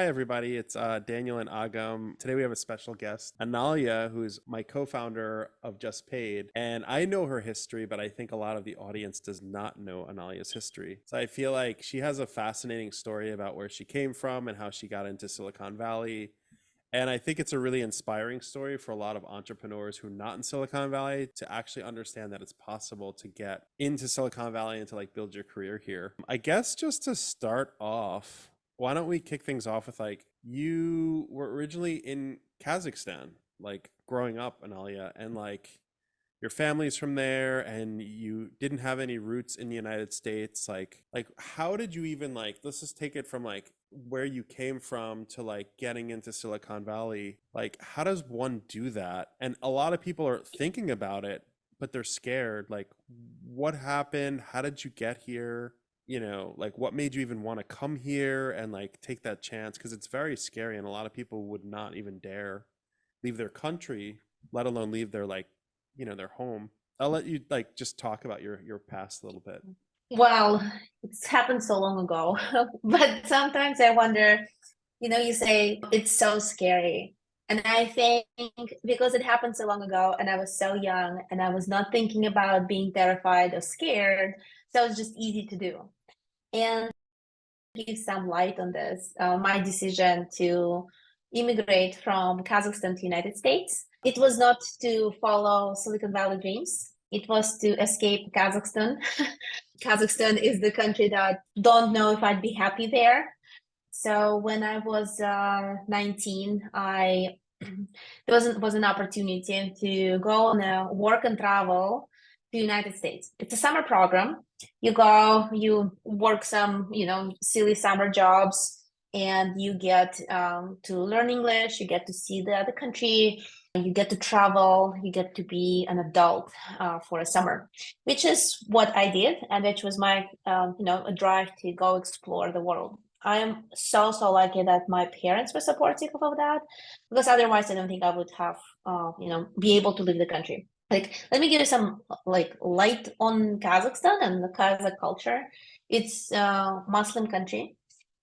Hi, everybody. It's Daniel and Agam. Today we have a special guest, Anelya, who's my co-founder of Just Paid. And I know her history, but I think a lot of the audience does not know Anelya's history. So I feel like she has a fascinating story about where she came from and how she got into Silicon Valley. And I think it's a really inspiring story for a lot of entrepreneurs who are not in Silicon Valley to actually understand that it's possible to get into Silicon Valley and to like build your career here. I guess just to start off, why don't we kick things off with like you were originally in Kazakhstan, like growing up, Analia, and like your family's from there and you didn't have any roots in the United States. Like how did you even like let's just take it from like where you came from to like getting into Silicon Valley. Like how does one do that? And a lot of people are thinking about it, but they're scared. Like what happened? How did you get here? Like what made you even want to come here and like take that chance? Because it's very scary and a lot of people would not even dare leave their country, let alone leave their like, their home. I'll let you like just talk about your past a little bit. Well, it's happened so long ago, but sometimes I wonder, you say it's so scary. And I think because it happened so long ago and I was so young and I was not thinking about being terrified or scared, so it's just easy to do. And give some light on this, my decision to immigrate from Kazakhstan to United States. It was not to follow Silicon Valley dreams. It was to escape Kazakhstan. Kazakhstan is the country that don't know if I'd be happy there. So when I was 19, there was an opportunity to go on a work and travel to United States. It's a summer program. You go, you work some, silly summer jobs, and you get to learn English. You get to see the other country. You get to travel. You get to be an adult for a summer, which is what I did, and which was my, a drive to go explore the world. I am so lucky that my parents were supportive of that, because otherwise I don't think I would have, be able to leave the country. Like, let me give you some like light on Kazakhstan and the Kazakh culture. It's a Muslim country.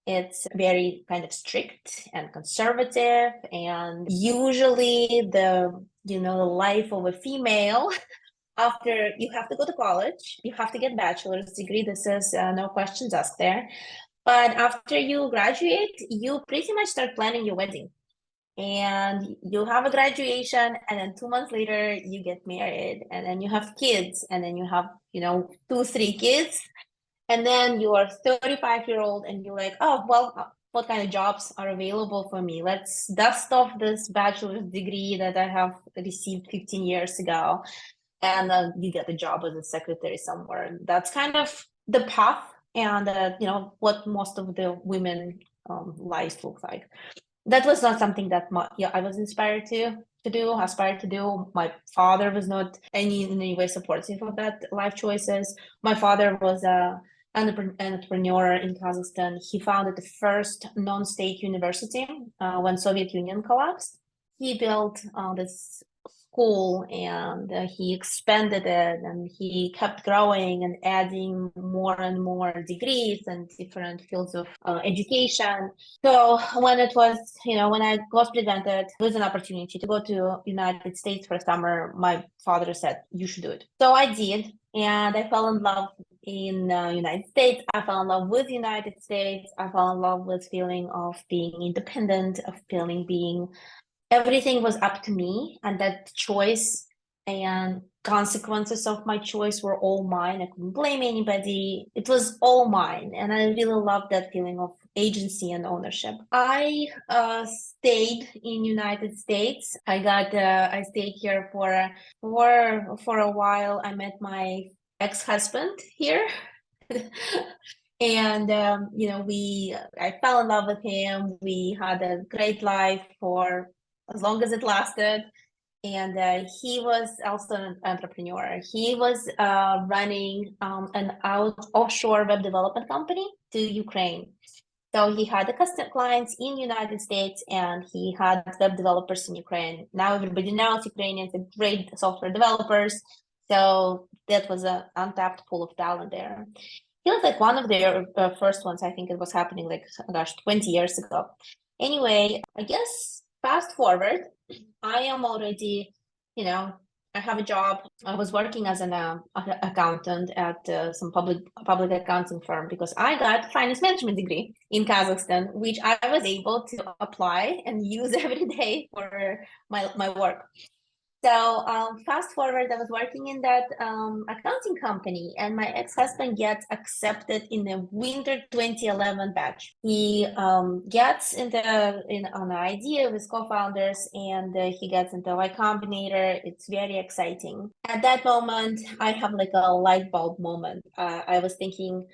It's very kind of strict and conservative, and usually the life of a female after you have to go to college, you have to get bachelor's degree. This is no questions asked there. But after you graduate, you pretty much start planning your wedding. And you have a graduation, and then 2 months later, you get married, and then you have kids, and then you have, two, three kids. And then you are 35-year-old, and you're like, oh, well, what kind of jobs are available for me? Let's dust off this bachelor's degree that I have received 15 years ago. And you get a job as a secretary somewhere. That's kind of the path and what most of the women lives look like. That was not something that I was inspired to do, aspired to do. My father was not in any way supportive of that life choices. My father was an entrepreneur in Kazakhstan. He founded the first non-state university when Soviet Union collapsed. He built this school, and he expanded it, and he kept growing and adding more and more degrees and different fields of education. So when it was, when I was presented with an opportunity to go to United States for summer, my father said, you should do it. So I did, and I fell in love in United States. I fell in love with United States. I fell in love with feeling of being independent, of feeling being everything was up to me, and that choice and consequences of my choice were all mine. I couldn't blame anybody. It was all mine, and I really loved that feeling of agency and ownership. I stayed in United States. I stayed here for a while. I met my ex-husband here. And I fell in love with him. We had a great life for as long as it lasted. And he was also an entrepreneur. He was running an offshore web development company to Ukraine. So he had the custom clients in United States, and he had web developers in Ukraine. Now everybody knows Ukrainians are great software developers. So that was an untapped pool of talent there. He was like one of their first ones. I think it was happening like, gosh, 20 years ago. Anyway, I guess fast forward, I am already, you know, I have a job. I was working as an accountant at some public accounting firm because I got finance management degree in Kazakhstan, which I was able to apply and use every day for my work. So fast forward, I was working in that accounting company, and my ex-husband gets accepted in the winter 2011 batch. He gets on the idea with co-founders, and he gets into Y Combinator. It's very exciting. At that moment, I have like a light bulb moment. I was thinking,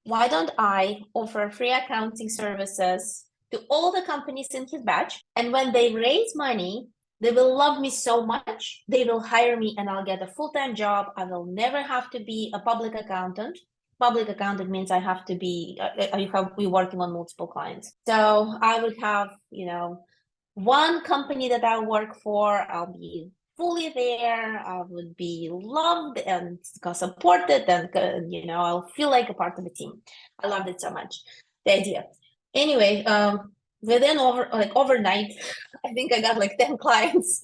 why don't I offer free accounting services to all the companies in his batch? And when they raise money, they will love me so much, they will hire me and I'll get a full-time job. I will never have to be a public accountant. Public accountant means I have to be, we working on multiple clients. So I would have, one company that I work for, I'll be fully there. I would be loved and supported, and I'll feel like a part of the team. I loved it so much, the idea. Anyway, within overnight, I think I got like 10 clients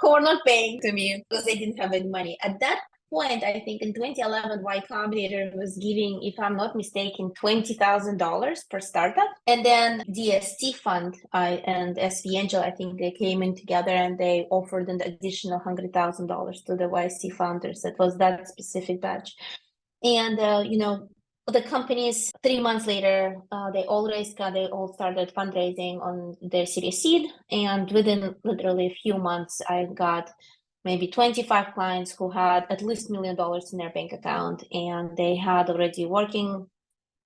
who were not paying to me because they didn't have any money. At that point, I think in 2011, Y Combinator was giving, if I'm not mistaken, $20,000 per startup. And then DST Fund and SV Angel, I think they came in together and they offered an additional $100,000 to the YC founders. That was that specific batch. And, the companies 3 months later, they all started fundraising on their Series Seed. And within literally a few months, I got maybe 25 clients who had at least $1 million in their bank account, and they had already working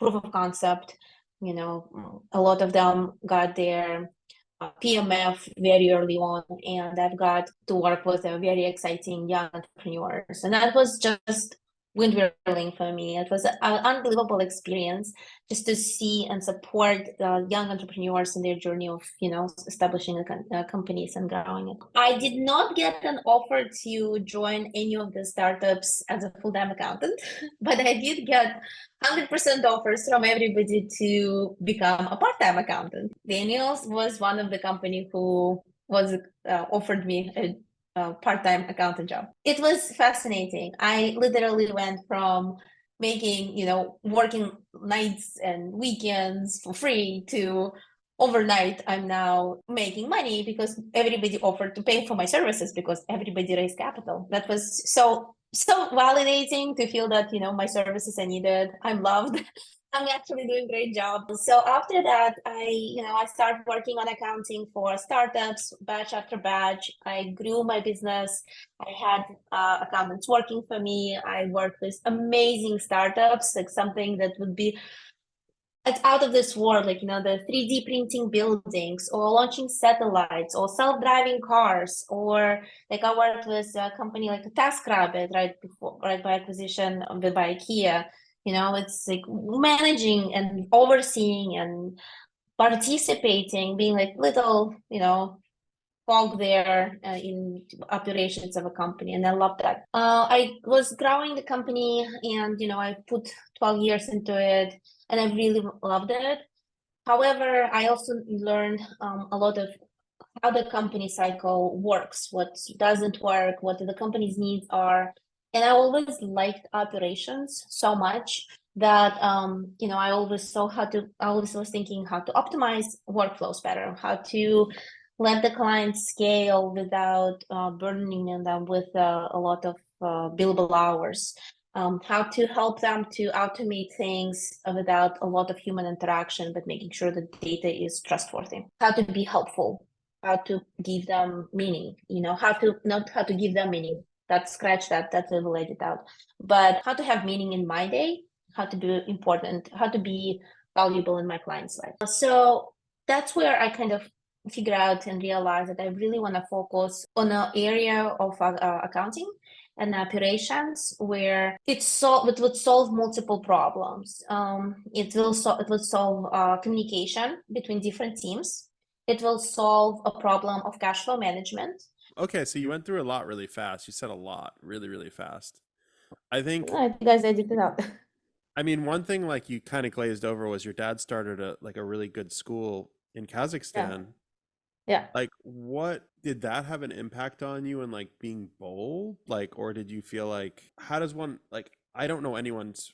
proof of concept. A lot of them got their PMF very early on, and I've got to work with a very exciting young entrepreneurs. And that was just wind whirling for me. It was an unbelievable experience just to see and support young entrepreneurs in their journey of, establishing companies and growing it. I did not get an offer to join any of the startups as a full-time accountant, but I did get 100% offers from everybody to become a part-time accountant. Daniels was one of the company who was offered me a part-time accountant job. It was fascinating. I literally went from making, working nights and weekends for free to overnight I'm now making money because everybody offered to pay for my services because everybody raised capital. That was so validating to feel that my services are needed. I'm loved. I'm actually doing a great job. So after that, I started working on accounting for startups, batch after batch. I grew my business. I had accountants working for me. I worked with amazing startups, like something that would be it's out of this world, like the 3D printing buildings or launching satellites or self-driving cars, or like I worked with a company like TaskRabbit right by acquisition by IKEA. It's like managing and overseeing and participating, being like little cog there in operations of a company, and I love that. I was growing the company, and I put 12 years into it, and I really loved it. However, I also learned a lot of how the company cycle works, what doesn't work, what the company's needs are. And I always liked operations so much that I always was thinking how to optimize workflows better, how to let the clients scale without burdening them with a lot of billable hours. How to help them to automate things without a lot of human interaction, but making sure the data is trustworthy. How to be helpful, how to give them meaning, how to give them meaning. Scratch that will edit out. But how to have meaning in my day, how to be important, how to be valuable in my client's life. So that's where I kind of figure out and realize that I really want to focus on an area of accounting and operations where it would solve multiple problems. It would solve communication between different teams. It will solve a problem of cash flow management. Okay, so you went through a lot really fast. You said a lot really, really fast. I think, I think you guys edited it out. I mean, one thing like you kind of glazed over was your dad started a really good school in Yeah. Kazakhstan. Yeah. Like, what did that have an impact on you and like being bold? Like, or did you feel like, how does one, like, I don't know anyone's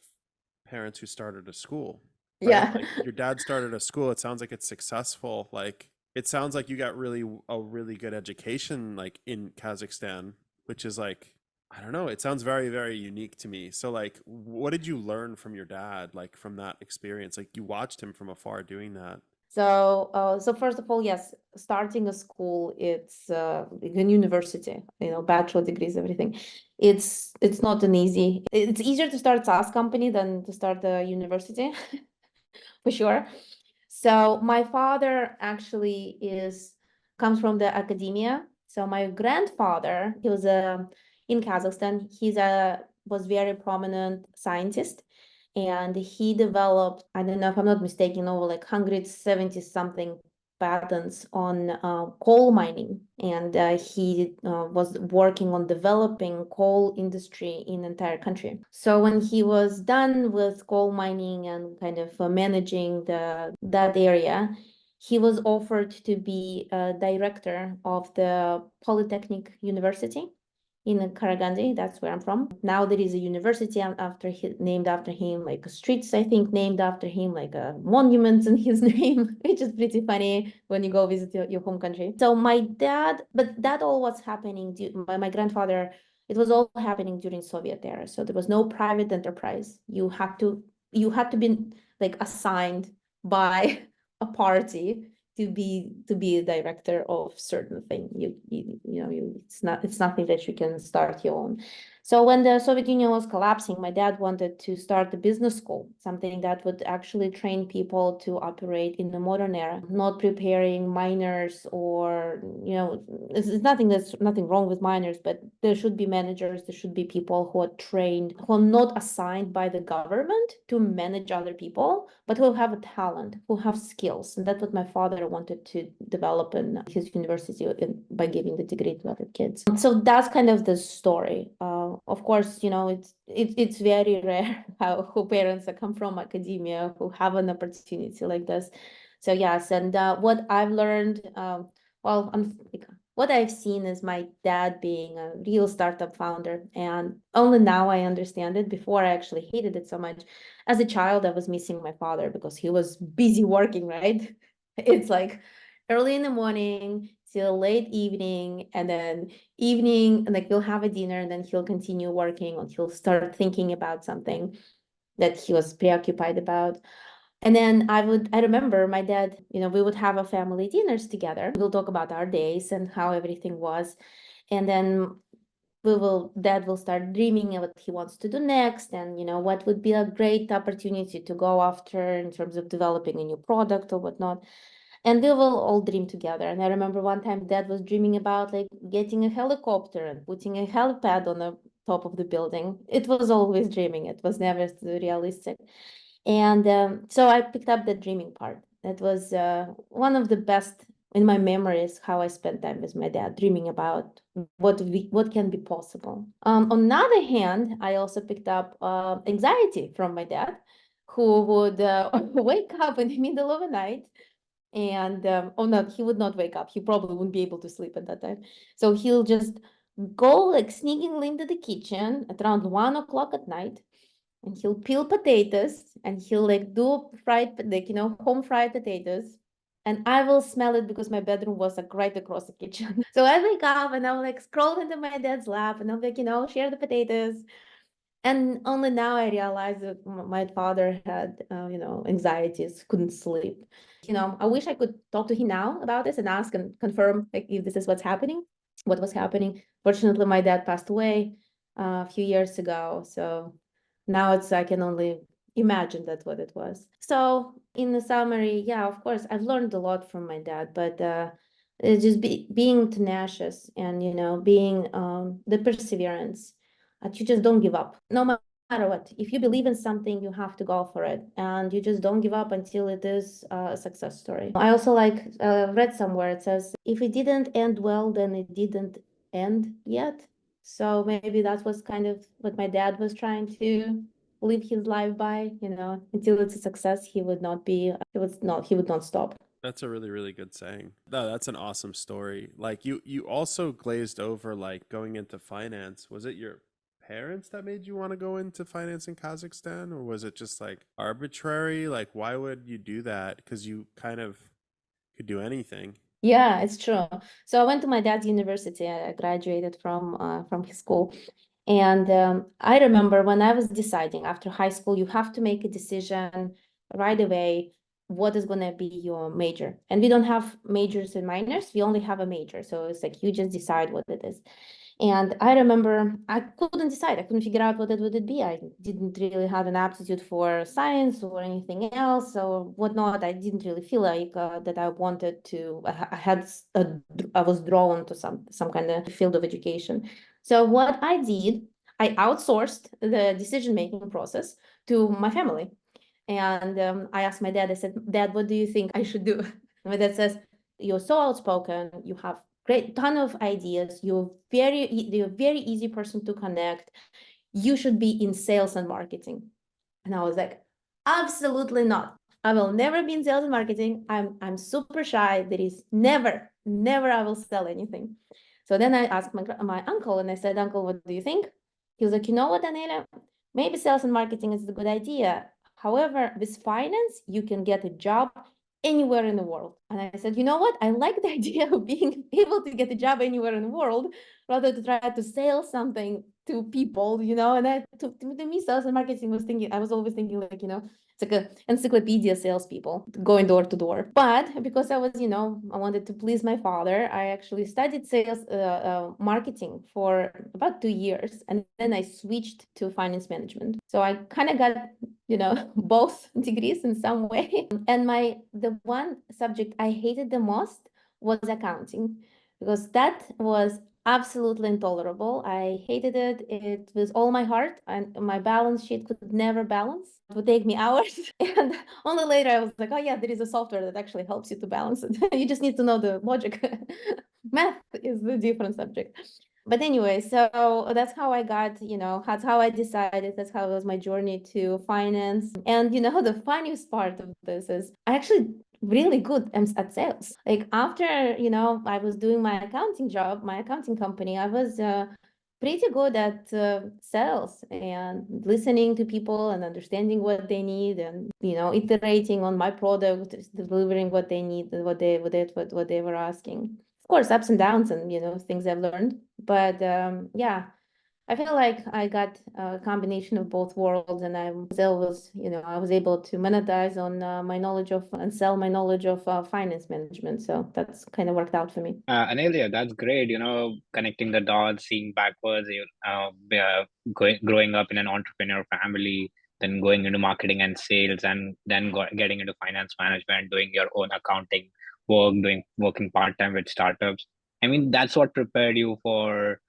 parents who started a school, right? Yeah. Like, your dad started a school. It sounds like it's successful. Like, it sounds like you got a really good education, like in Kazakhstan, which is like, I don't know. It sounds very, very unique to me. So, like, what did you learn from your dad, like from that experience? Like, you watched him from afar doing that. So first of all, yes, starting a school, it's like a university, bachelor degrees, everything. It's not an easy. It's easier to start SaaS company than to start a university, for sure. So my father actually is comes from the academia. So my grandfather, he was in Kazakhstan. He's a was very prominent scientist, and he developed, I don't know if I'm not mistaken, over like 170 something patents on coal mining, and he was working on developing coal industry in entire country. So when he was done with coal mining and kind of managing that area, he was offered to be a director of the Polytechnic University in Karagandhi. That's where I'm from. Now there is a university named after him, like streets, I think, named after him, like monuments in his name, which is pretty funny when you go visit your home country. So my dad, but that all was happening. My grandfather, it was all happening during Soviet era. So there was no private enterprise. You had to be like assigned by a party to be a director of certain thing. It's nothing that you can start your own. So when the Soviet Union was collapsing, my dad wanted to start a business school, something that would actually train people to operate in the modern era, not preparing miners or, it's nothing wrong with miners, but there should be managers, there should be people who are trained, who are not assigned by the government to manage other people, but who have a talent, who have skills. And that's what my father wanted to develop in his university by giving the degree to other kids. So that's kind of the story. Of course, it's very rare who parents that come from academia who have an opportunity like this. So yes, and what I've learned, well, what I've seen is my dad being a real startup founder, and only now I understand it. Before I actually hated it so much. As a child, I was missing my father because he was busy working, right? It's like early in the morning till late evening, and then evening, and like we'll have a dinner, and then he'll continue working, or he'll start thinking about something that he was preoccupied about. And then I remember my dad, we would have a family dinners together. We'll talk about our days and how everything was. And then dad will start dreaming of what he wants to do next, and what would be a great opportunity to go after in terms of developing a new product or whatnot. And we will all dream together. And I remember one time dad was dreaming about like getting a helicopter and putting a helipad on the top of the building. It was always dreaming, it was never realistic. And so I picked up the dreaming part. That was one of the best in my memories, how I spent time with my dad, dreaming about what can be possible. On the other hand, I also picked up anxiety from my dad, who would wake up in the middle of the night and oh no, he would not wake up. He probably wouldn't be able to sleep at that time. So he'll just go like sneakingly into the kitchen at around 1 o'clock at night, and he'll peel potatoes, and he'll like do home fried potatoes. And I will smell it because my bedroom was like right across the kitchen. So I wake up and I'll like scroll into my dad's lap, and I'll like, share the potatoes. And only now I realized that my father had, anxieties, couldn't sleep. I wish I could talk to him now about this and ask and confirm like if this is what's happening, what was happening. Fortunately, my dad passed away a few years ago, so now I can only imagine that's what it was. So in the summary, yeah, of course, I've learned a lot from my dad, but it's just being tenacious and being the perseverance. You just don't give up, no matter what. If you believe in something, you have to go for it, and you just don't give up until it is a success story. I also read somewhere it says, if it didn't end well, then it didn't end yet. So maybe that was kind of what my dad was trying to live his life by, until it's a success, he would not stop. That's a really, really good saying. No, that's an awesome story. Like you also glazed over like going into finance. Was it your parents that made you want to go into finance in Kazakhstan, or was it just like arbitrary? Like why would you do that? Because you kind of could do anything. Yeah, it's true. So I went to my dad's university. I graduated from his school. And I remember when I was deciding after high school, you have to make a decision right away what is going to be your major. And we don't have majors and minors, we only have a major. So it's like you just decide what it is. And I remember I couldn't decide. I couldn't figure out what it would be. I didn't really have an aptitude for science or anything else or whatnot. I didn't really feel like that I wanted to. I was drawn to some kind of field of education. So what I did, I outsourced the decision-making process to my family. And I asked my dad, I said, Dad, what do you think I should do? And my dad says, you're so outspoken, you have great ton of ideas, you're a very easy person to connect. You should be in sales and marketing. And I was like, absolutely not. I will never be in sales and marketing. I'm super shy. There is never I will sell anything. So then I asked my uncle and I said, Uncle, what do you think? He was like, you know what, Anelya? Maybe sales and marketing is a good idea. However, with finance, you can get a job anywhere in the world. And I said, you know what? I like the idea of being able to get a job anywhere in the world rather to try to sell something to people, and to me, sales and marketing I was always thinking like, it's like a encyclopedia salespeople going door to door. But because I was, I wanted to please my father, I actually studied sales marketing for about 2 years, and then I switched to finance management. So I kind of got, both degrees in some way. And the one subject I hated the most was accounting, because that was absolutely intolerable. I hated it. It was all my heart, and my balance sheet could never balance. It would take me hours. And only later I was like, oh yeah, there is a software that actually helps you to balance it. You just need to know the logic. Math is the different subject. But anyway, so that's how I got, that's how I decided, that's how it was my journey to finance. And the funniest part of this is I actually really good at sales. Like after, I was doing my accounting job, my accounting company, I was pretty good at sales and listening to people and understanding what they need and, iterating on my product, delivering what they need, what they were asking. Of course, ups and downs and, things I've learned. But yeah, I feel like I got a combination of both worlds, and I was able to monetize on my knowledge of and sell my knowledge of finance management. So that's kind of worked out for me. Anelia, that's great. Connecting the dots, seeing backwards, growing up in an entrepreneur family, then going into marketing and sales, and then getting into finance management, doing your own accounting work, working part time with startups. I mean, that's what prepared you for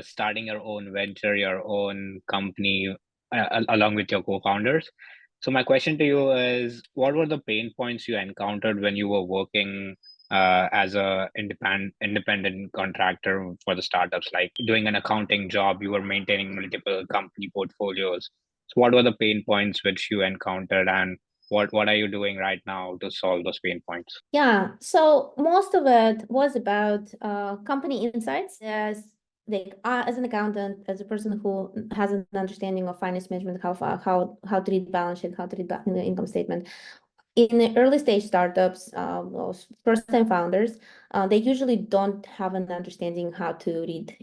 starting your own venture, your own company, along with your co-founders. So my question to you is, what were the pain points you encountered when you were working as a independent contractor for the startups, like doing an accounting job, you were maintaining multiple company portfolios. So what were the pain points which you encountered, and what are you doing right now to solve those pain points? Yeah, so most of it was about company insights. As an accountant, as a person who has an understanding of finance management, how to read balance sheet, how to read the income statement. In the early stage startups, first time founders, they usually don't have an understanding how to read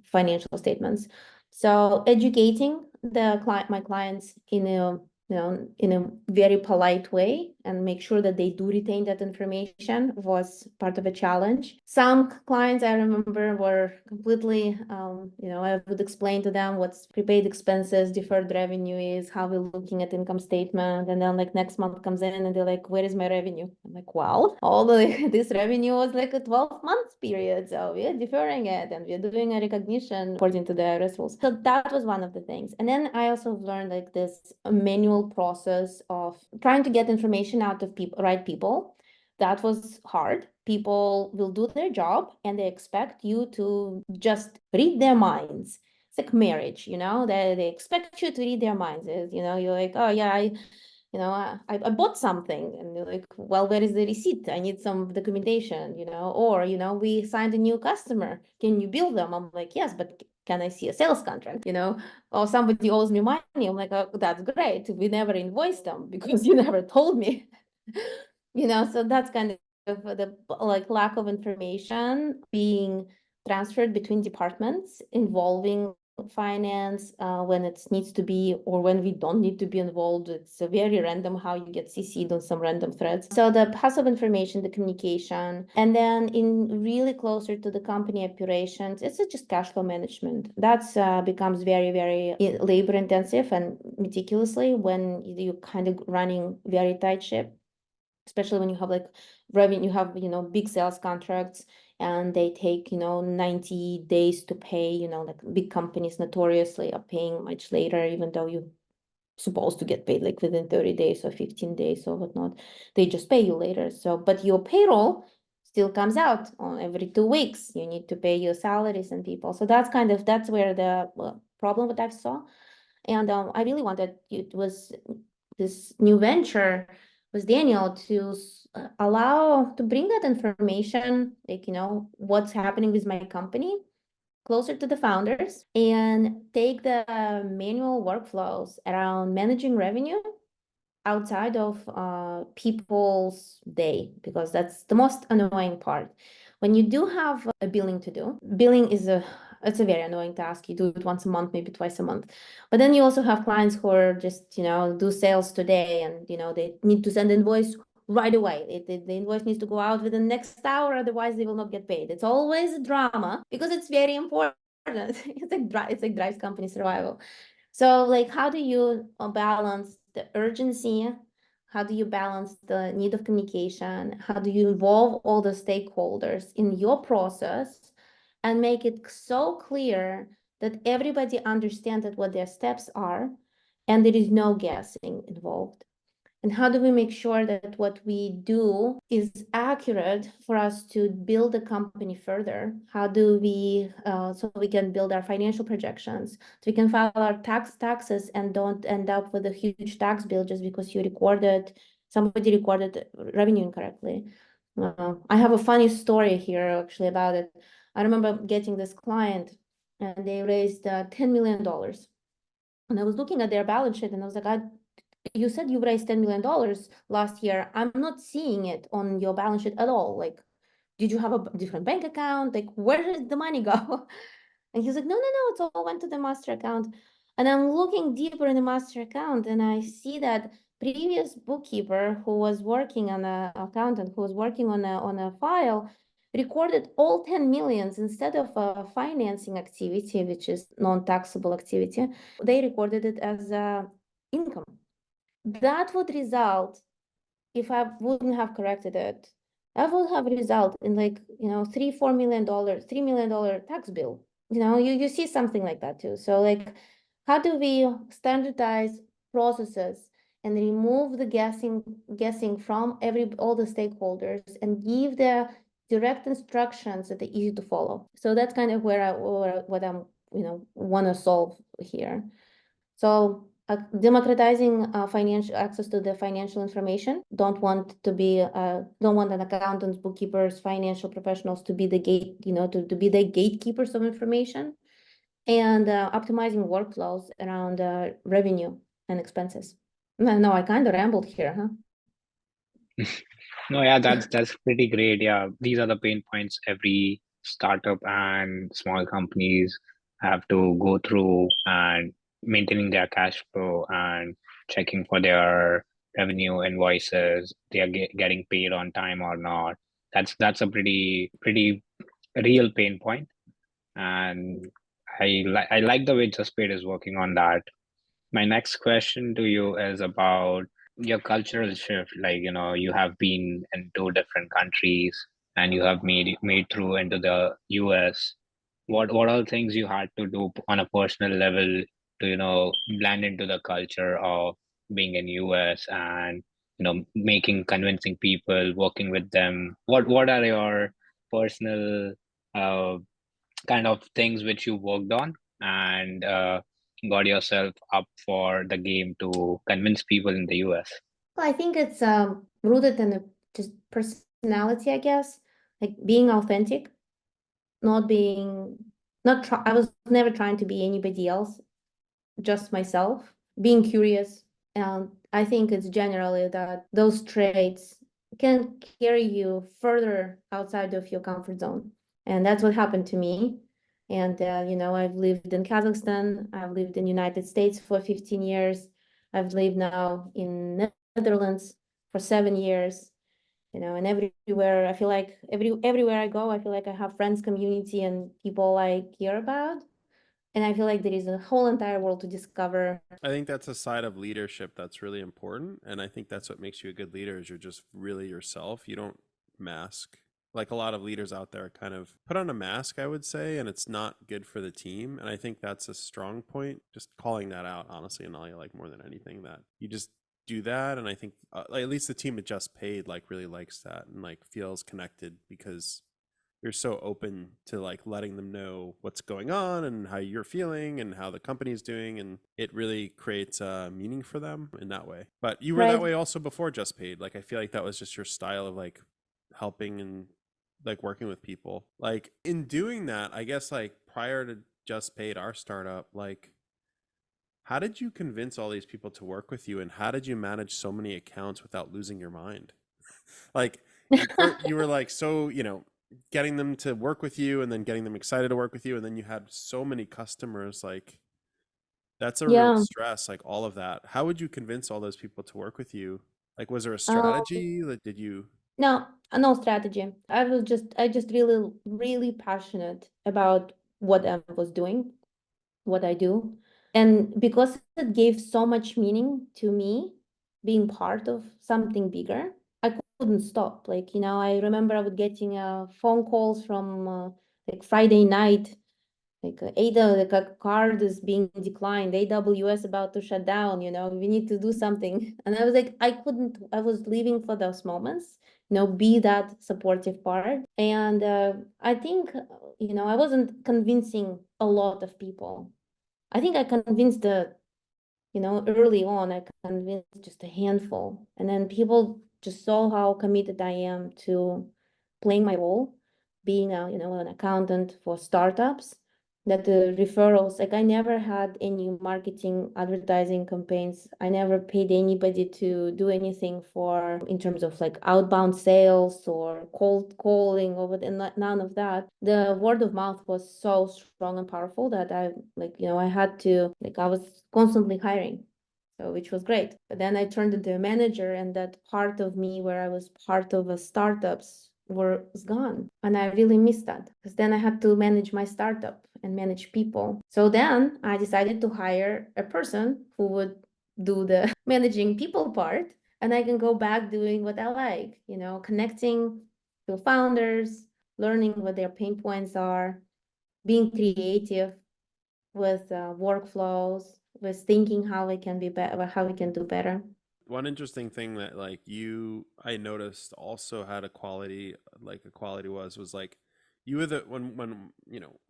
financial statements. So educating my clients in a very polite way and make sure that they do retain that information was part of a challenge. Some clients I remember were completely, I would explain to them what's prepaid expenses, deferred revenue is, how we're looking at income statement. And then like next month comes in and they're like, where is my revenue? I'm like, well, this revenue was like a 12-month period. So we're deferring it and we're doing a recognition according to the IRS rules. So that was one of the things. And then I also learned like this manual process of trying to get information out of right people. That was hard. People will do their job and they expect you to just read their minds. It's like marriage, they expect you to read their minds. You're like, oh yeah, I bought something, and they're like, well, where is the receipt? I need some documentation, or, we signed a new customer. Can you bill them? I'm like, yes, but can I see a sales contract, or somebody owes me money. I'm like, oh, that's great. We never invoiced them because you never told me, so that's kind of the like lack of information being transferred between departments involving finance when it needs to be, or when we don't need to be involved. It's a very random how you get CC'd on some random threads. So the pass of information, the communication, and then in really closer to the company operations, it's just cash flow management. That's becomes very, very labor intensive and meticulously when you kind of running very tight ship, especially when you have like revenue, you have, big sales contracts and they take, 90 days to pay, like big companies notoriously are paying much later, even though you're supposed to get paid like within 30 days or 15 days or whatnot. They just pay you later. So, but your payroll still comes out on every 2 weeks. You need to pay your salaries and people. So that's where the problem with that saw. And I really wanted, it was this new venture with Daniel to allow to bring that information, like, what's happening with my company closer to the founders and take the manual workflows around managing revenue outside of people's day, because that's the most annoying part. When you do have a billing to do, billing is it's a very annoying task. You do it once a month, maybe twice a month. But then you also have clients who are just, do sales today and, they need to send invoice right away. The invoice needs to go out within the next hour, otherwise they will not get paid. It's always a drama because it's very important. It's like drives company survival. So like, how do you balance the urgency? How do you balance the need of communication? How do you involve all the stakeholders in your process and make it so clear that everybody understands what their steps are and there is no guessing involved? And how do we make sure that what we do is accurate for us to build the company further? How do we, so we can build our financial projections, so we can file our taxes and don't end up with a huge tax bill just because somebody recorded revenue incorrectly. I have a funny story here actually about it. I remember getting this client and they raised $10 million. And I was looking at their balance sheet and I was like, you said you raised $10 million last year. I'm not seeing it on your balance sheet at all. Like, did you have a different bank account? Like, where did the money go? And he's like, no, it's all went to the master account. And I'm looking deeper in the master account and I see that previous bookkeeper who was working on a accountant who was working on a file recorded all 10 millions instead of a financing activity, which is non-taxable activity. They recorded it as income. That would result, if I wouldn't have corrected it, that would have result in like, $3-4 million, $3 million tax bill. You see something like that too. So like, how do we standardize processes and remove the guessing from all the stakeholders and give the direct instructions that are easy to follow? So that's kind of what I'm, want to solve here. So democratizing financial access to the financial information. Don't want an accountants, bookkeepers, financial professionals to be the to be the gatekeepers of information, and optimizing workflows around revenue and expenses. No, I kind of rambled here, huh? No, yeah, that's pretty great. Yeah, these are the pain points every startup and small companies have to go through, and maintaining their cash flow and checking for their revenue invoices, they are getting paid on time or not. That's a pretty real pain point, and I like the way Justpaid is working on that. My next question to you is about your cultural shift. Like, you have been in 2 different countries and you have made through into the US. What are the things you had to do on a personal level to, blend into the culture of being in US and, making convincing people, working with them? What are your personal kind of things which you worked on, and got yourself up for the game to convince people in the US? Well, I think it's rooted in just personality, I guess, like being authentic, not being not try I was never trying to be anybody else, just myself, being curious. And I think it's generally that those traits can carry you further outside of your comfort zone. And that's what happened to me. And I've lived in Kazakhstan, I've lived in United States for 15 years, I've lived now in Netherlands for 7 years. And everywhere I feel like everywhere I go, I feel like I have friends, community, and people I care about. And I feel like there is a whole entire world to discover. I think that's a side of leadership that's really important. And I think that's what makes you a good leader is you're just really yourself. You don't mask. Like a lot of leaders out there kind of put on a mask, I would say, and it's not good for the team. And I think that's a strong point. Just calling that out, honestly, Anelya, like more than anything, that you just do that. And I think like, at least the team at Just Paid like really likes that and like feels connected because you're so open to like letting them know what's going on and how you're feeling and how the company's doing, and it really creates meaning for them in that way. But you were that Right. way also before Just Paid. Like I feel like that was just your style of like helping and like working with people. Like in doing that, I guess like prior to Just Paid, our startup, like how did you convince all these people to work with you, and how did you manage so many accounts without losing your mind? Like you were like so, getting them to work with you and then getting them excited to work with you, and then you had so many customers. Like that's a real Yeah. stress, like all of that. How would you convince all those people to work with you? Like was there a Um, strategy? Like did you no, no strategy. I just really, really passionate about what I was doing, what I do. And because it gave so much meaning to me, being part of something bigger, I couldn't stop. Like, I remember I would getting phone calls from like Friday night, like ADA, like a card is being declined, AWS about to shut down, we need to do something. And I was like, I was living for those moments, be that supportive part. And I think, I wasn't convincing a lot of people. I think I convinced early on, I convinced just a handful. And then people just saw how committed I am to playing my role, being an accountant for startups, that the referrals, like I never had any marketing advertising campaigns. I never paid anybody to do anything for in terms of like outbound sales or cold calling or none of that. The word of mouth was so strong and powerful that I had to, like, I was constantly hiring. So, which was great. But then I turned into a manager, and that part of me where I was part of a startups was gone. And I really missed that because then I had to manage my startup and manage people. So then I decided to hire a person who would do the managing people part, and I can go back doing what I like, connecting to founders, learning what their pain points are, being creative with workflows, with thinking how we can be better, how we can do better. one interesting thing that like I noticed also had a quality, like a quality was like you were the when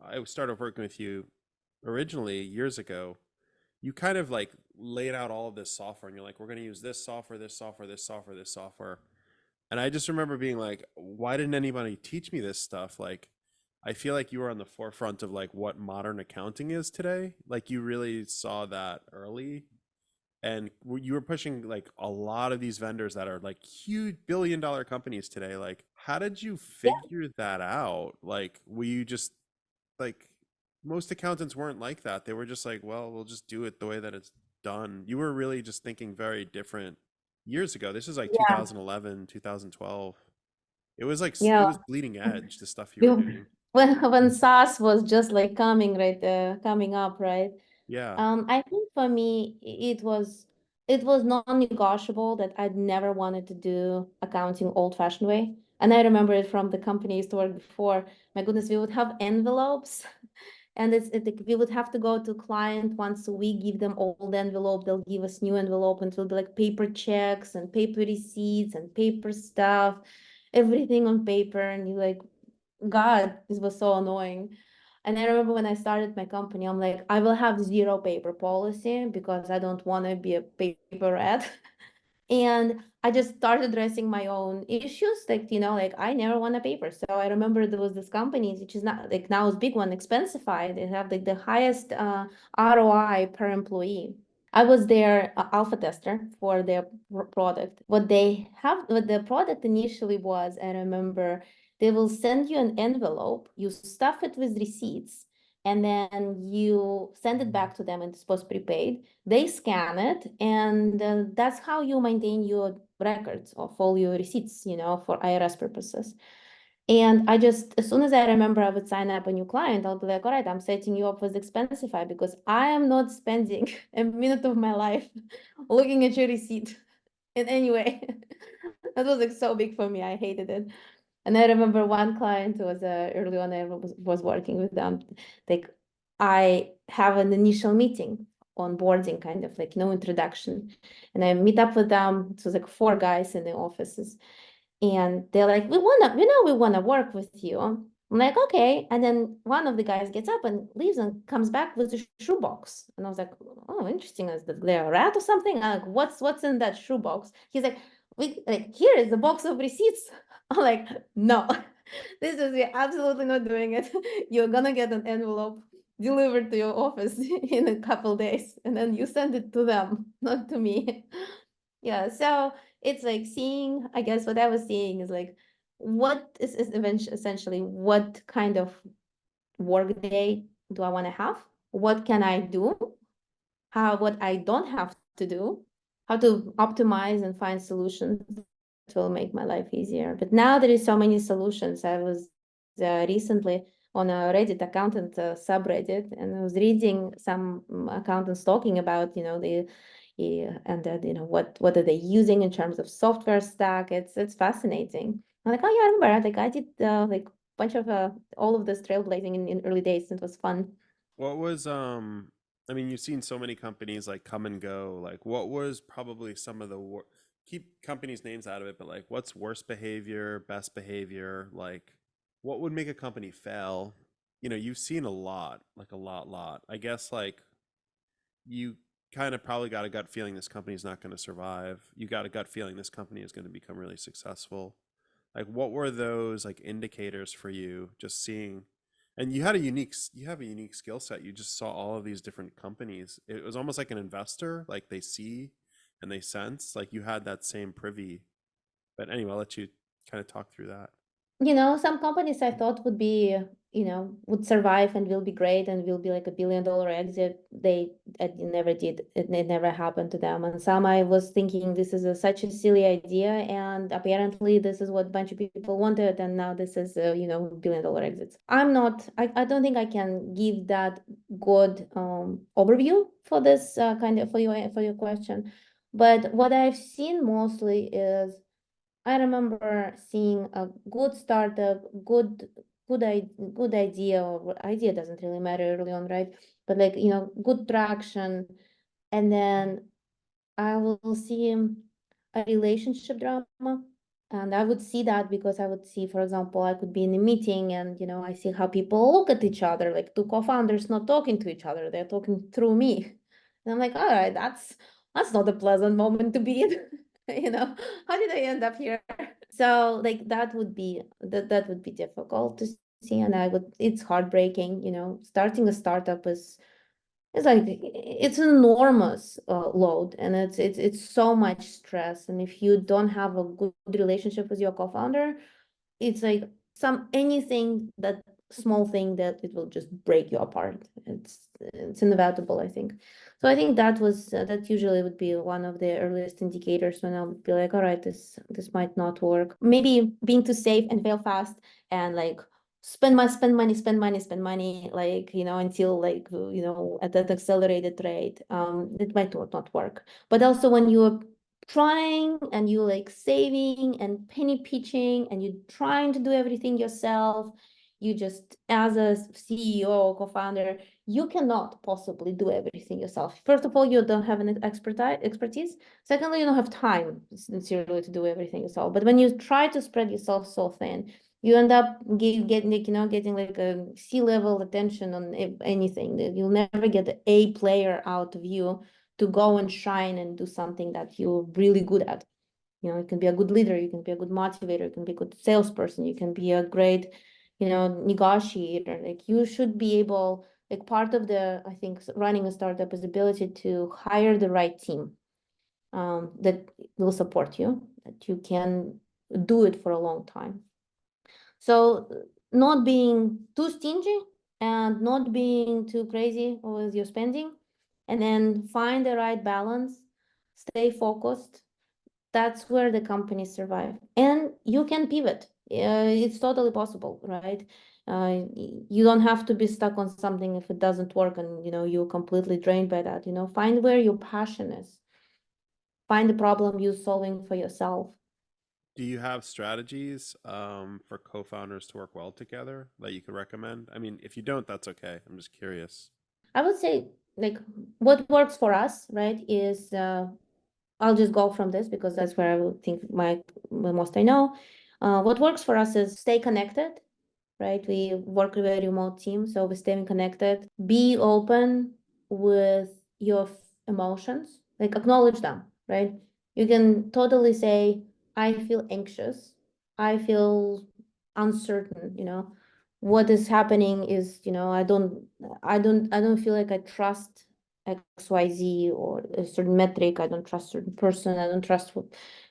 I started working with you originally years ago, you kind of like laid out all of this software and you're like, we're going to use this software, this software, this software, this software. And I just remember being like, why didn't anybody teach me this stuff? Like, I feel like you were on the forefront of like what modern accounting is today. Like you really saw that early, and you were pushing like a lot of these vendors that are like huge billion-dollar companies today. Like, how did you figure that out? Like, were you just like most accountants weren't like that. They were just like, well, we'll just do it the way that it's done. You were really just thinking very different years ago. This is like Yeah, 2011, 2012. It was like it yeah. was bleeding edge, the stuff you were You- doing. when SaaS was just like coming up, right? Yeah. I think for me, it was non-negotiable that I'd never wanted to do accounting old-fashioned way. And I remember it from the company I used to work before. My goodness, we would have envelopes, and we would have to go to client once a week, give them old envelope, they'll give us new envelope, and it will be like paper checks and paper receipts and paper stuff, everything on paper, and you're like, God, this was so annoying. And I remember when I started my company, I'm like, I will have zero paper policy because I don't want to be a paper rat. And I just started addressing my own issues, like, like I never want a paper. So I remember there was this company, which is not like now it's big one, Expensify. They have like the highest ROI per employee. I was their alpha tester for their product. What the product initially was, I remember, they will send you an envelope, you stuff it with receipts, and then you send it back to them and it's supposed prepaid. They scan it, and that's how you maintain your records of all your receipts, for IRS purposes. And I just, as soon as I remember I would sign up a new client, I'll be like, all right, I'm setting you up with Expensify because I am not spending a minute of my life looking at your receipt in any way. That was like so big for me. I hated it. And I remember one client who was early on, I was working with them. Like, I have an initial meeting, onboarding, kind of like no introduction. And I meet up with them. It was like 4 guys in the offices. And they're like, we wanna work with you. I'm like, okay. And then one of the guys gets up and leaves and comes back with a shoebox. And I was like, oh, interesting. Is there a rat or something? I'm like, what's in that shoebox? He's like, here is the box of receipts. I'm like, no, we're absolutely not doing it. You're gonna get an envelope delivered to your office in a couple days, and then you send it to them, not to me. Yeah, so it's like seeing, I guess what I was seeing is like, what is essentially what kind of work day do I want to have? What can I do? What I don't have to do, how to optimize and find solutions that will make my life easier. But now there is so many solutions. I was recently on a Reddit accountant subreddit, and I was reading some accountants talking about, what are they using in terms of software stack. It's fascinating. I'm like, oh yeah, I remember, like I did like bunch of all of this trailblazing in early days. It was fun. What was I mean, you've seen so many companies like come and go. Like, what was probably some of the keep companies' names out of it, but like, what's worst behavior, best behavior? Like, what would make a company fail? You've seen a lot, like a lot. I guess like you kind of probably got a gut feeling this company's not going to survive. You got a gut feeling this company is going to become really successful. Like, what were those like indicators for you? Just seeing, and you have a unique skill set. You just saw all of these different companies. It was almost like an investor, like they see and they sense. Like you had that same privy. But anyway, I'll let you kind of talk through that. Some companies I thought would be, would survive and will be great and will be like $1 billion exit. It never did. It never happened to them. And some I was thinking this is such a silly idea, and apparently this is what a bunch of people wanted, and now this is $1 billion exits. I don't think I can give that good overview for this for your question. But what I've seen mostly is, I remember seeing a good startup, good idea, or idea doesn't really matter early on, right? But like, good traction. And then I will see a relationship drama. And I would see that because I would see, for example, I could be in a meeting and, I see how people look at each other, like 2 co-founders not talking to each other. They're talking through me. And I'm like, all right, that's not a pleasant moment to be in. How did I end up here? So like that would be difficult to see, and it's heartbreaking. Starting a startup is like it's an enormous load, and it's so much stress. And if you don't have a good relationship with your co-founder, it's like anything that small thing that it will just break you apart. It's inevitable, I think. So I think that usually would be one of the earliest indicators when I'll be like, all right, this might not work. Maybe being too safe and fail fast and like spend money, like, until like, at that accelerated rate, it might not work. But also when you're trying and you like saving and penny pitching and you're trying to do everything yourself, you just, as a CEO or co-founder, you cannot possibly do everything yourself. First of all, you don't have an expertise. Secondly, you don't have time sincerely to do everything yourself. But when you try to spread yourself so thin, you end up getting like, getting like a C-level attention on anything. You'll never get the A player out of you to go and shine and do something that you're really good at. You can be a good leader, you can be a good motivator, you can be a good salesperson, you can be a great, negotiator. Like you should be able, like part of I think running a startup is ability to hire the right team that will support you, that you can do it for a long time. So not being too stingy and not being too crazy with your spending, and then find the right balance, stay focused. That's where the companies survive. And you can pivot. It's totally possible, right? You don't have to be stuck on something if it doesn't work and you're completely drained by that. Find where your passion is. Find the problem you're solving for yourself. Do you have strategies for co-founders to work well together that you could recommend? I mean, if you don't, that's okay. I'm just curious. I would say like what works for us, right, is I'll just go from this because that's where I would think the most I know. What works for us is stay connected, right? We work with a remote team, so we're staying connected. Be open with your emotions, like acknowledge them, right? You can totally say, I feel anxious, I feel uncertain, what is happening is, I don't feel like I trust XYZ or a certain metric, I don't trust certain person, I don't trust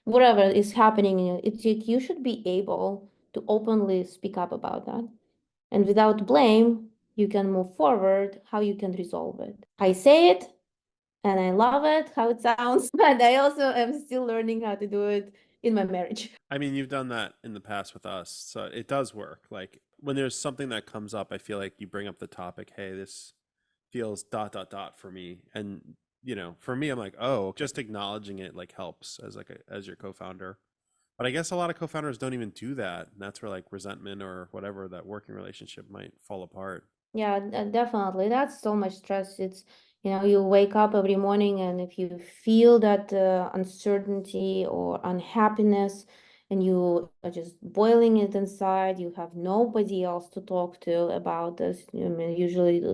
whatever is happening. You should be able to openly speak up about that. And without blame, you can move forward, how you can resolve it. I say it and I love it, how it sounds, but I also am still learning how to do it in my marriage. I mean, you've done that in the past with us, so it does work. Like when there's something that comes up, I feel like you bring up the topic, hey, this feels ... for me. And, for me, I'm like, oh, just acknowledging it like helps as your co-founder. But I guess a lot of co-founders don't even do that. And that's where like resentment or whatever, that working relationship might fall apart. Yeah, definitely. That's so much stress. It's, you wake up every morning and if you feel that uncertainty or unhappiness and you are just boiling it inside, you have nobody else to talk to about this. I mean, usually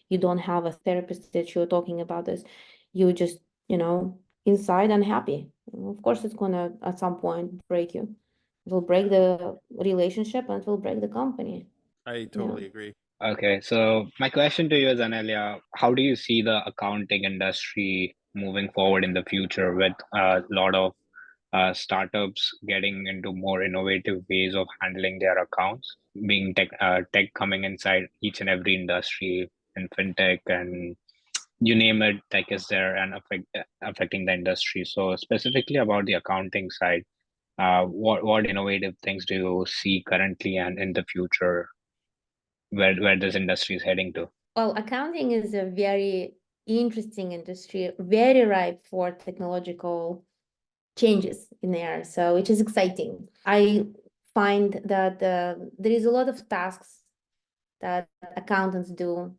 you don't have a therapist that you're talking about this. You just, inside unhappy. Of course, it's gonna at some point break you. It will break the relationship and it will break the company. I totally agree. Okay, so my question to you is, Anelya, how do you see the accounting industry moving forward in the future with a lot of startups getting into more innovative ways of handling their accounts, being tech coming inside each and every industry in fintech and you name it, tech is there and affecting the industry. So specifically about the accounting side, what innovative things do you see currently and in the future where this industry is heading to? Well, accounting is a very interesting industry, very ripe for technological changes in there, so which is exciting. I find that there is a lot of tasks that accountants do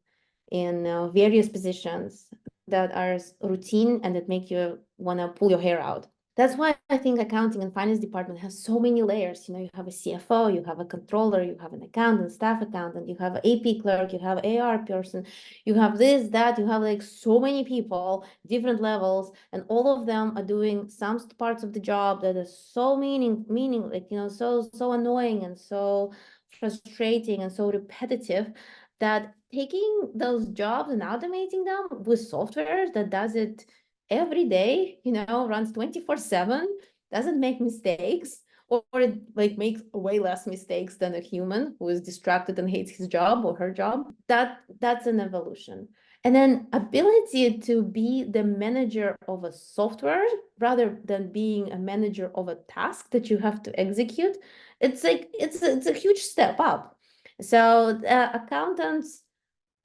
in various positions that are routine and that make you want to pull your hair out. That's why I think accounting and finance department has so many layers. You have a CFO, you have a controller, you have an accountant, staff accountant, you have an AP clerk, you have AR person, you have this, that, you have like so many people, different levels, and all of them are doing some parts of the job that is so meaning like, so annoying and so frustrating and so repetitive that taking those jobs and automating them with software that does it every day, runs 24/7, doesn't make mistakes, or it like makes way less mistakes than a human who is distracted and hates his job or her job. That's an evolution. And then ability to be the manager of a software rather than being a manager of a task that you have to execute. It's like it's a huge step up. So accountants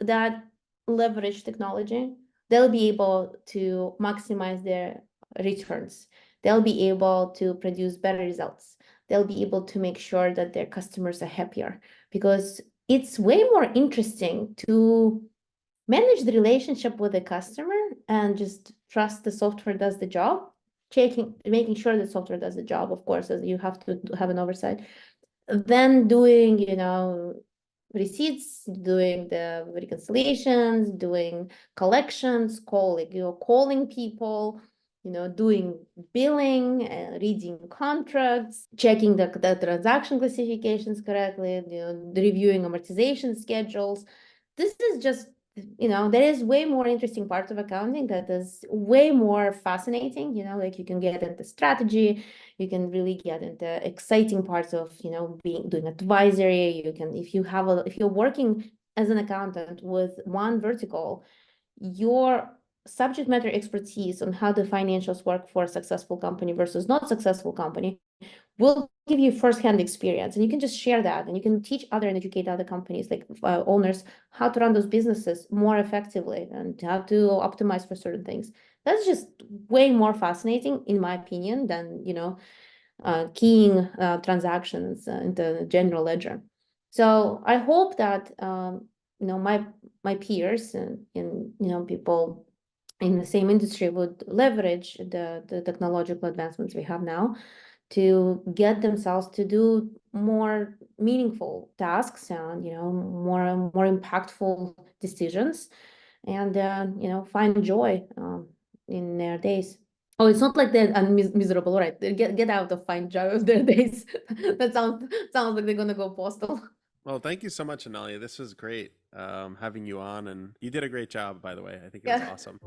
that leverage technology, they'll be able to maximize their returns. They'll be able to produce better results. They'll be able to make sure that their customers are happier, because it's way more interesting to manage the relationship with the customer and just trust the software does the job, making sure the software does the job, of course, as you have to have an oversight. then doing, receipts, doing the reconciliations, doing collections, calling people, doing billing, reading contracts, checking the transaction classifications correctly, reviewing amortization schedules. This is just, there is way more interesting parts of accounting that is way more fascinating, like you can get into strategy, you can really get into exciting parts of, doing advisory. You can, if you're working as an accountant with one vertical, your subject matter expertise on how the financials work for a successful company versus not successful company will give you firsthand experience, and you can just share that, and you can teach other and educate other companies, like owners, how to run those businesses more effectively and how to optimize for certain things. That's just way more fascinating, in my opinion, than keying transactions into general ledger. So I hope that my peers and people in the same industry would leverage the technological advancements we have now to get themselves to do more meaningful tasks and more impactful decisions, and find joy in their days. Oh, it's not like they're miserable, right? They get out of find joy of their days. That sounds like they're gonna go postal. Well, thank you so much, Anelya. This was great having you on, and you did a great job, by the way. I think it was Yeah. awesome.